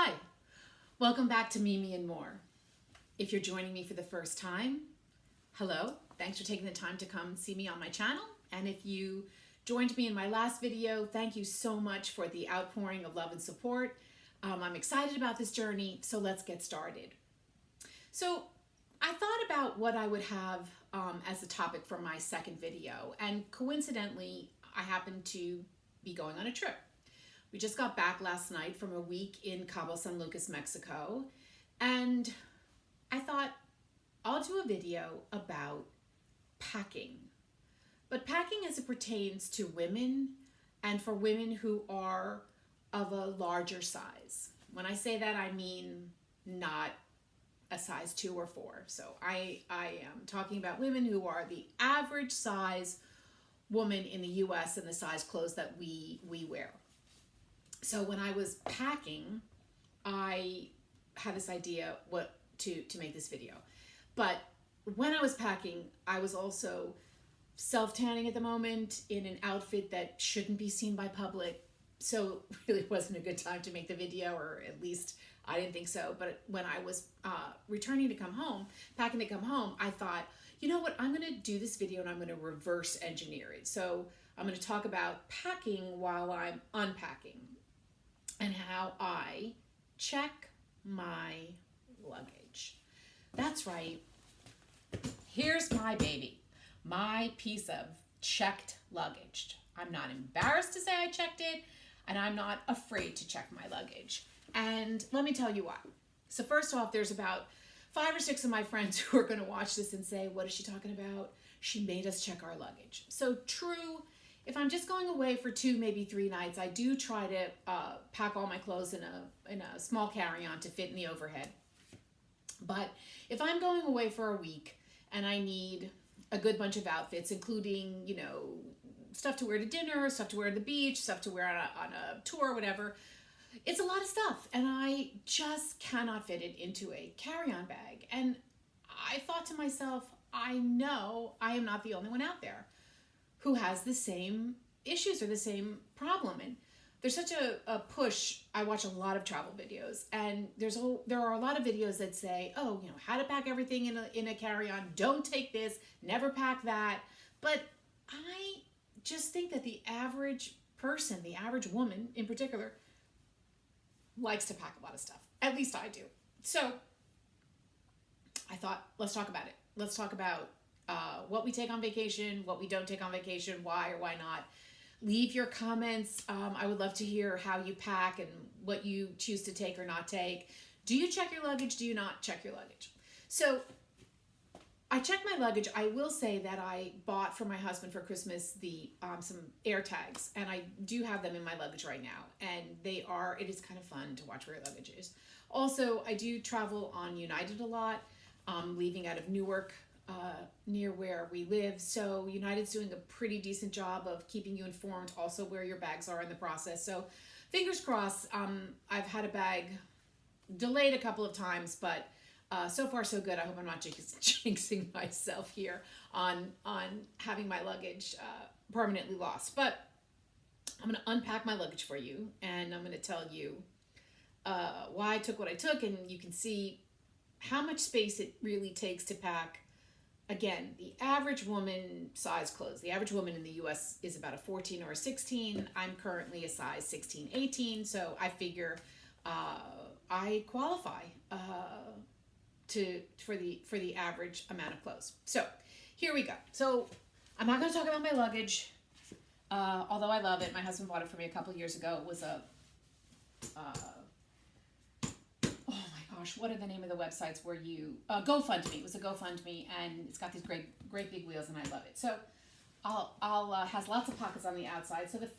Hi, welcome back to Mimi and More. If you're joining me for the first time, hello, thanks for taking the time to come see me on my channel. And if you joined me in my last video, thank you so much for the outpouring of love and support. I'm excited about this journey, so let's get started. So I thought about what I would have as a topic for my second video, and coincidentally, I happened to be going on a trip. We just got back last night from a week in Cabo, Mexico, and I thought I'll do a video about packing. But packing as it pertains to women and for women who are of a larger size. When I say that, I mean not a size 2 or 4. So I am talking about women who are the average size woman in the US and the size clothes that we wear. So when I was packing, I had this idea what to make this video. But when I was packing, I was also self-tanning at the moment in an outfit that shouldn't be seen by public. So it really wasn't a good time to make the video, or at least I didn't think so. But when I was returning to come home, packing to come home, I thought, you know what, I'm going to do this video and I'm going to reverse engineer it. So I'm going to talk about packing while I'm unpacking and how I check my luggage. That's right. Here's my baby, my piece of checked luggage. I'm not embarrassed to say I checked it, and I'm not afraid to check my luggage. And let me tell you why. So first off, there's about 5 or 6 of my friends who are going to watch this and say, what is she talking about? She made us check our luggage. So true. If I'm just going away for 2, maybe 3 nights, I do try to pack all my clothes in a small carry-on to fit in the overhead. But if I'm going away for a week and I need a good bunch of outfits, including, you know, stuff to wear to dinner, stuff to wear to the beach, stuff to wear on a tour, whatever, it's a lot of stuff. And I just cannot fit it into a carry-on bag. And I thought to myself, I know I am not the only one out there who has the same issues or the same problem. And there's such a push. I watch a lot of travel videos, and there are a lot of videos that say, oh, you know, how to pack everything in a carry-on, don't take this, never pack that. But I just think that the average person, the average woman in particular, likes to pack a lot of stuff. At least I do. So I thought, let's talk about it. Let's talk about what we take on vacation, what we don't take on vacation, why or why not. Leave your comments. I would love to hear how you pack and what you choose to take or not take. Do you check your luggage? Do you not check your luggage? So I check my luggage. I will say that I bought for my husband for Christmas some air tags, and I do have them in my luggage right now. And it is kind of fun to watch where your luggage is. Also, I do travel on United a lot, leaving out of Newark, near where we live. So United's doing a pretty decent job of keeping you informed also where your bags are in the process. So fingers crossed. I've had a bag delayed a couple of times, but so far so good. I hope I'm not jinxing myself here on having my luggage permanently lost. But I'm going to unpack my luggage for you, and I'm going to tell you why I took what I took, and you can see how much space it really takes to pack. Again, the average woman size clothes. The average woman in the US is about a 14 or a 16. I'm currently a size 16, 18. So I figure I qualify for the average amount of clothes. So here we go. So I'm not going to talk about my luggage, although I love it. My husband bought it for me a couple years ago. It was a what are the name of the websites where you GoFundMe. It was a GoFundMe, and it's got these great big wheels, and I love it. So I'll has lots of pockets on the outside. So the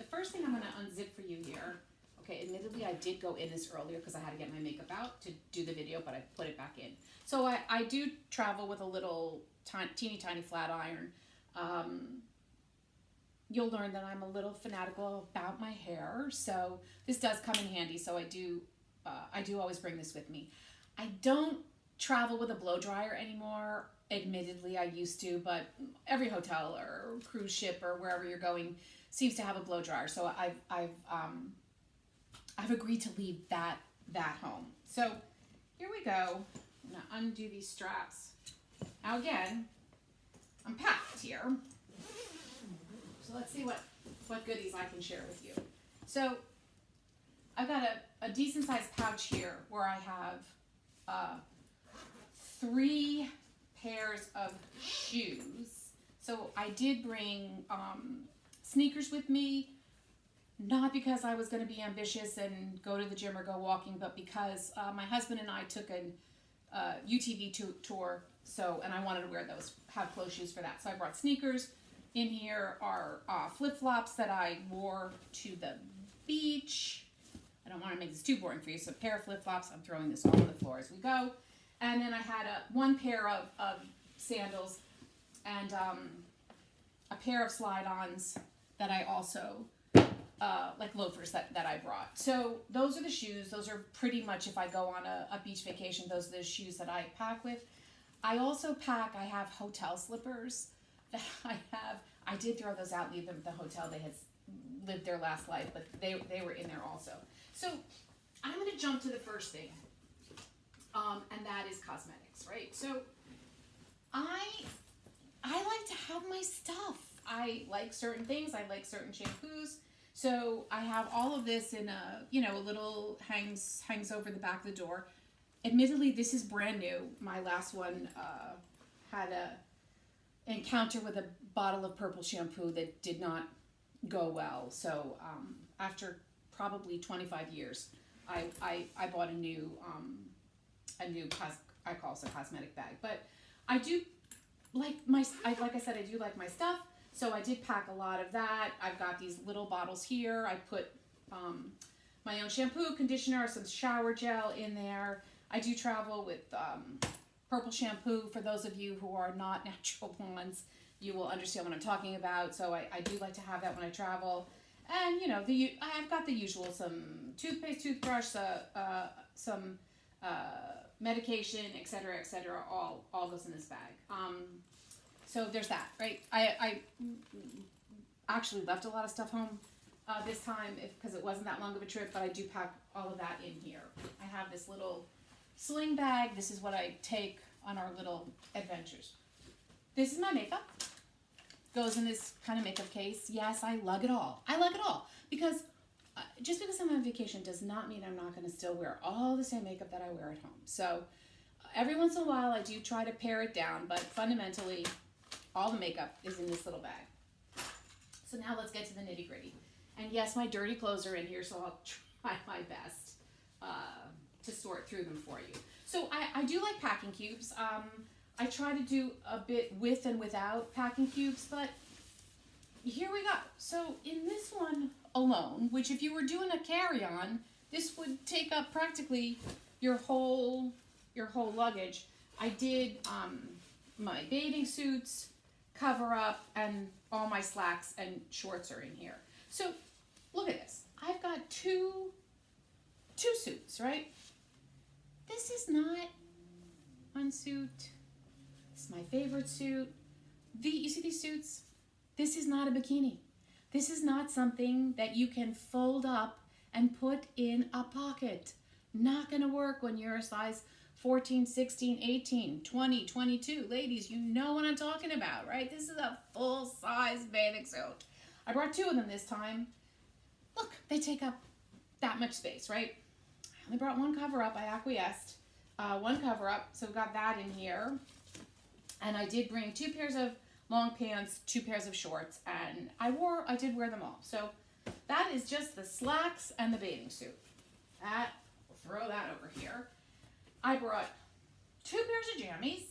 first thing I'm going to unzip for you here. Okay, admittedly I did go in this earlier because I had to get my makeup out to do the video, but I put it back in. So I do travel with a little teeny tiny flat iron. You'll learn that I'm a little fanatical about my hair, so this does come in handy. So I do always bring this with me. I don't travel with a blow dryer anymore. Admittedly, I used to, but every hotel or cruise ship or wherever you're going seems to have a blow dryer. So I've agreed to leave that that home. So here we go. I'm gonna undo these straps. Now again, I'm packed here. So let's see what goodies I can share with you. So I've got a decent sized pouch here where I have 3 pairs of shoes. So I did bring sneakers with me, not because I was going to be ambitious and go to the gym or go walking, but because my husband and I took an UTV tour, and I wanted to wear those, have closed shoes for that. So I brought sneakers. In here are flip-flops that I wore to the beach. I don't want to make this too boring for you, so a pair of flip-flops. I'm throwing this all on the floor as we go. And then I had one pair of sandals and a pair of slide-ons that I also, like loafers that I brought. So those are the shoes. Those are pretty much, if I go on a beach vacation, those are the shoes that I pack with. I also pack, I have hotel slippers that I did throw those out, leave them at the hotel. They had lived their last life, but they were in there also. So I'm going to jump to the first thing, and that is cosmetics, right? So I like to have my stuff. I like certain things. I like certain shampoos. So I have all of this in a little hangs over the back of the door. Admittedly, this is brand new. My last one had a encounter with a bottle of purple shampoo that did not go well. So after probably 25 years, I bought a new I call it a cosmetic bag. But I do like like I said, I do like my stuff. So I did pack a lot of that. I've got these little bottles here. I put my own shampoo, conditioner, some shower gel in there. I do travel with purple shampoo. For those of you who are not natural blondes, you will understand what I'm talking about. So I do like to have that when I travel. And I've got the usual, some toothpaste, toothbrush, some medication, etc., etc. All goes in this bag. So there's that, right? I actually left a lot of stuff home this time because it wasn't that long of a trip, but I do pack all of that in here. I have this little sling bag. This is what I take on our little adventures. This is my makeup. Goes in this kind of makeup case. Yes, I lug it all. I lug it all because just because I'm on vacation does not mean I'm not going to still wear all the same makeup that I wear at home. So every once in a while I do try to pare it down, but fundamentally all the makeup is in this little bag. So now let's get to the nitty gritty. And yes, my dirty clothes are in here, so I'll try my best to sort through them for you. So I do like packing cubes. I try to do a bit with and without packing cubes, but here we go. So in this one alone, which if you were doing a carry-on, this would take up practically your whole luggage. I did my bathing suits, cover up, and all my slacks and shorts are in here. So look at this. I've got two suits, right? This is not one suit. This is my favorite suit. You see these suits? This is not a bikini. This is not something that you can fold up and put in a pocket. Not gonna work when you're a size 14, 16, 18, 20, 22. Ladies, you know what I'm talking about, right? This is a full-size bathing suit. I brought 2 of them this time. Look, they take up that much space, right? I only brought 1 cover-up. I acquiesced. 1 cover-up, so we've got that in here. And I did bring 2 pairs of long pants, 2 pairs of shorts, and I did wear them all. So that is just the slacks and the bathing suit. We'll throw that over here. I brought 2 pairs of jammies.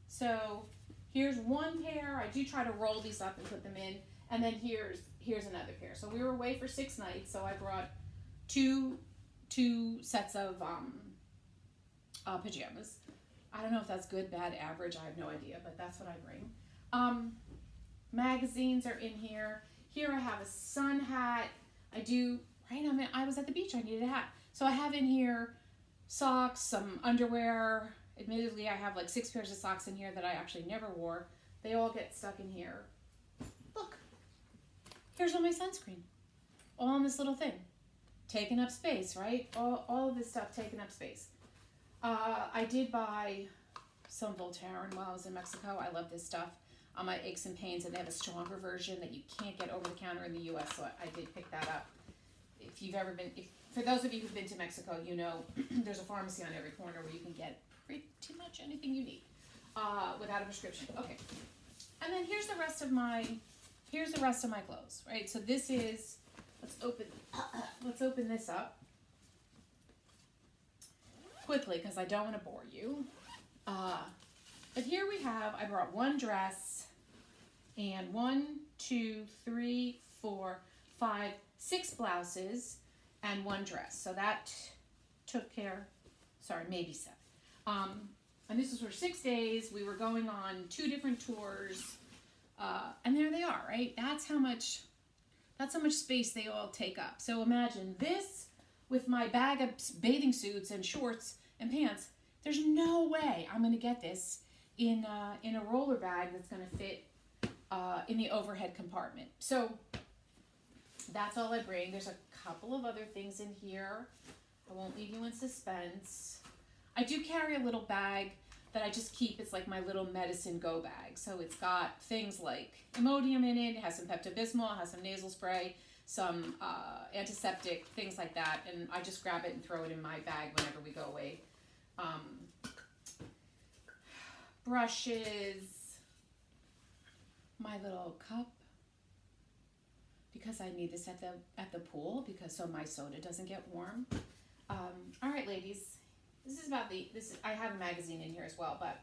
So here's 1 pair. I do try to roll these up and put them in. And then here's another pair. So we were away for 6 nights. So I brought two sets of pajamas. I don't know if that's good, bad, average. I have no idea, but that's what I bring. Magazines are in here. Here I have a sun hat. I was at the beach. I needed a hat. So I have in here socks, some underwear. Admittedly, I have like 6 pairs of socks in here that I actually never wore. They all get stuck in here. Look, here's all my sunscreen, all in this little thing. taking up space, right? All of this stuff taking up space. I did buy some Voltaren while I was in Mexico. I love this stuff on my aches and pains, and they have a stronger version that you can't get over the counter in the U.S., so I did pick that up. If you've ever been, for those of you who've been to Mexico, you know there's a pharmacy on every corner where you can get pretty much anything you need without a prescription. Okay, and then here's the rest of my clothes, right? So this is, let's open this up quickly because I don't want to bore you. But here we have, I brought one dress and 1, 2, 3, 4, 5, 6 blouses and 1 dress. So that took care, sorry, maybe 7. And this was for 6 days. We were going on 2 different tours. And there they are, right? That's how much space they all take up. So imagine this with my bag of bathing suits and shorts and pants. There's no way I'm going to get this in a roller bag that's going to fit in the overhead compartment. So that's all I bring. There's a couple of other things in here. I won't leave you in suspense. I do carry a little bag that I just keep. It's like my little medicine go bag. So it's got things like Imodium in it. It has some Pepto-Bismol. It has some nasal spray, some antiseptic, things like that. And I just grab it and throw it in my bag whenever we go away. Brushes, my little cup, because I need this at the pool because so my soda doesn't get warm. All right, ladies, this is about I have a magazine in here as well, but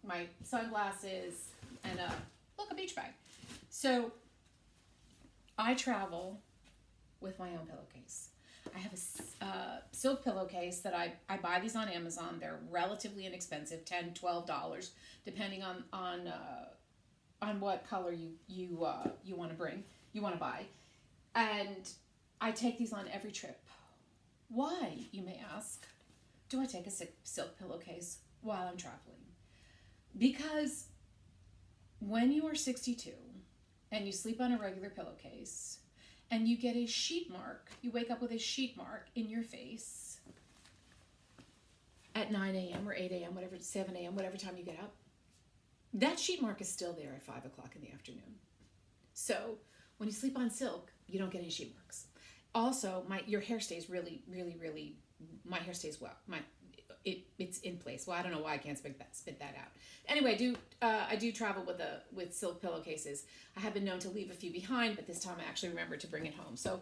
my sunglasses and a beach bag. So I travel with my own pillowcase. I have a silk pillowcase that I buy these on Amazon. They're relatively inexpensive, $10, $12, depending on what color you want to buy. And I take these on every trip. Why, you may ask, do I take a silk pillowcase while I'm traveling? Because when you are 62 and you sleep on a regular pillowcase, and you get a sheet mark, you wake up with a sheet mark in your face at 9 a.m. or 8 a.m., 7 a.m., whatever time you get up, that sheet mark is still there at 5 o'clock in the afternoon. So when you sleep on silk, you don't get any sheet marks. Also, your hair stays really, really, really, my hair stays well. It's in place. Well, I don't know why I can't spit that out. Anyway, I do travel with silk pillowcases. I have been known to leave a few behind, but this time I actually remembered to bring it home. So,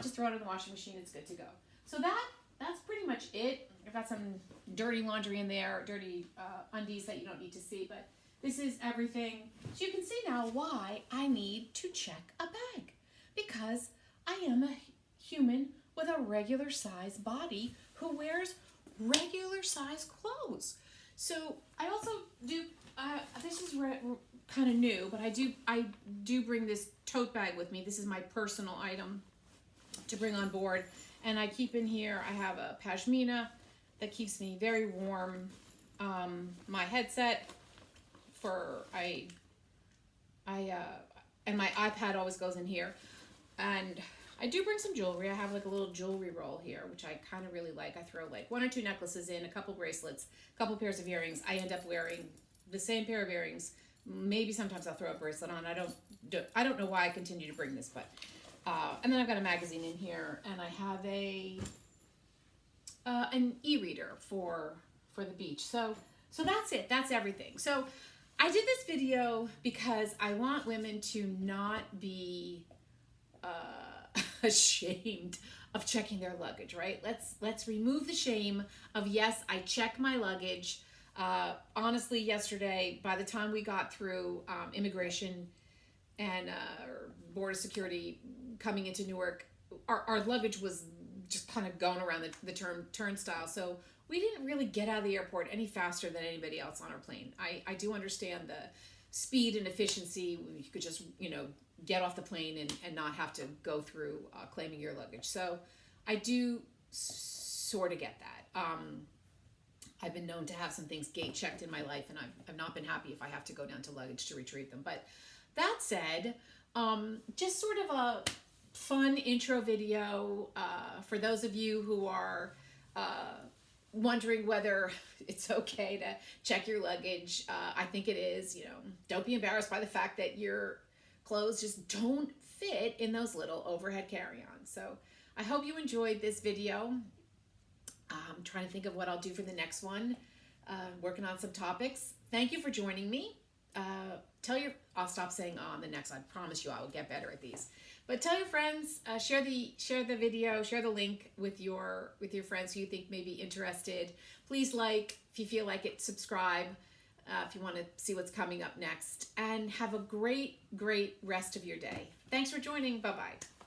just throw it in the washing machine. It's good to go. So that's pretty much it. I've got some dirty laundry in there, dirty undies that you don't need to see, but this is everything. So you can see now why I need to check a bag, because I am a human with a regular size body who wears regular size clothes. So I also do, this is kind of new, but I do bring this tote bag with me. This is my personal item to bring on board. And I keep in here, I have a pashmina that keeps me very warm. My headset and my iPad always goes in here. And I do bring some jewelry. I have like a little jewelry roll here, which I kind of really like. I throw like 1 or 2 necklaces in, a couple bracelets, a couple pairs of earrings. I end up wearing the same pair of earrings. Maybe sometimes I'll throw a bracelet on. I don't know why I continue to bring this, but and then I've got a magazine in here, and I have an e-reader for the beach. So that's it. That's everything. So I did this video because I want women to not be ashamed of checking their luggage, right? Let's remove the shame of, yes, I check my luggage. Honestly, yesterday, by the time we got through immigration and border security coming into Newark, our luggage was just kind of going around the turnstile. So we didn't really get out of the airport any faster than anybody else on our plane. I do understand the speed and efficiency. You could just, get off the plane and not have to go through claiming your luggage. So I do sort of get that. I've been known to have some things gate checked in my life, and I've not been happy if I have to go down to luggage to retrieve them. But that said, just sort of fun intro video for those of you who are wondering whether it's okay to check your luggage. I think it is. You know, don't be embarrassed by the fact that your clothes just don't fit in those little overhead carry-ons. So I hope you enjoyed this video. I'm trying to think of what I'll do for the next one. Working on some topics. Thank you for joining me. I'll stop saying on the next. I promise you I will get better at these. But tell your friends, share the video, share the link with your friends who you think may be interested. Please like if you feel like it, subscribe if you want to see what's coming up next, and have a great rest of your day. Thanks for joining. Bye-bye.